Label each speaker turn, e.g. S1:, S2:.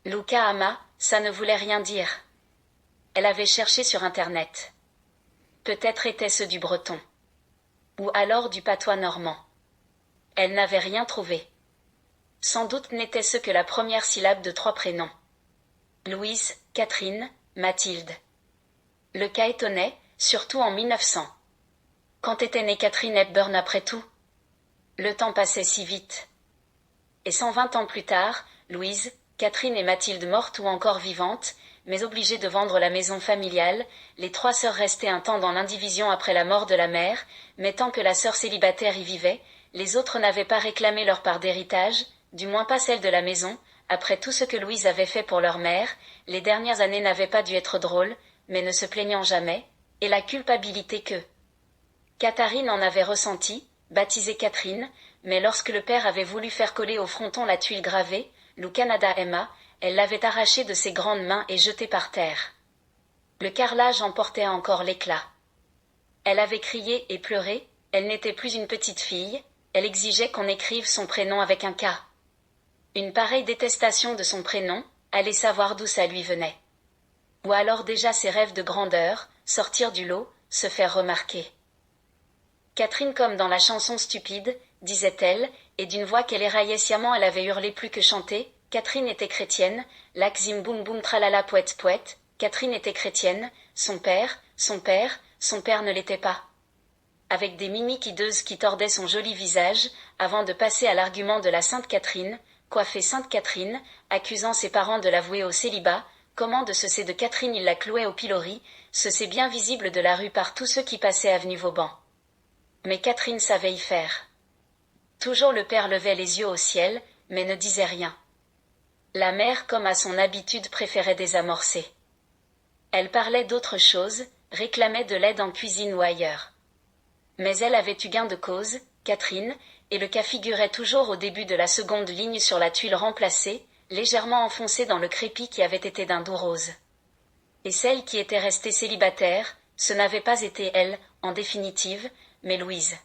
S1: Luca ama, ça ne voulait rien dire. Elle avait cherché sur Internet. Peut-être était-ce du breton. Ou alors du patois normand. Elle n'avait rien trouvé. Sans doute n'était-ce que la première syllabe de 3 prénoms. Louise, Catherine, Mathilde. Le cas étonnait, surtout en 1900. Quand était née Catherine Hepburn après tout? Le temps passait si vite. Et 120 ans plus tard, Louise, Catherine et Mathilde mortes ou encore vivantes, mais obligées de vendre la maison familiale, les 3 sœurs restaient un temps dans l'indivision après la mort de la mère, mais tant que la sœur célibataire y vivait, les autres n'avaient pas réclamé leur part d'héritage, du moins pas celle de la maison. Après tout ce que Louise avait fait pour leur mère, les dernières années n'avaient pas dû être drôles, mais ne se plaignant jamais, et la culpabilité que Catherine en avait ressenti, baptisée Catherine, mais lorsque le père avait voulu faire coller au fronton la tuile gravée, Lu Canada Emma, elle l'avait arrachée de ses grandes mains et jetée par terre. Le carrelage en portait encore l'éclat. Elle avait crié et pleuré, elle n'était plus une petite fille, elle exigeait qu'on écrive son prénom avec un K. Une pareille détestation de son prénom, allait savoir d'où ça lui venait. Ou alors déjà ses rêves de grandeur, sortir du lot, se faire remarquer. Catherine comme dans la chanson Stupide, disait-elle, et d'une voix qu'elle éraillait sciemment elle avait hurlé plus que chanté, Catherine était chrétienne, lac zim boum boum tralala poète poète, Catherine était chrétienne, son père ne l'était pas. Avec des mimiques hideuses qui tordaient son joli visage, avant de passer à l'argument de la Sainte Catherine, coiffée Sainte Catherine, accusant ses parents de l'avouer au célibat, comment de ce c'est de Catherine il la clouait au pilori, ce c'est bien visible de la rue par tous ceux qui passaient avenue Vauban. Mais Catherine savait y faire. Toujours le père levait les yeux au ciel, mais ne disait rien. La mère, comme à son habitude, préférait désamorcer. Elle parlait d'autre chose, réclamait de l'aide en cuisine ou ailleurs. Mais elle avait eu gain de cause, Catherine, et le cas figurait toujours au début de la seconde ligne sur la tuile remplacée, légèrement enfoncée dans le crépi qui avait été d'un doux rose. Et celle qui était restée célibataire, ce n'avait pas été elle, en définitive, mais Louise.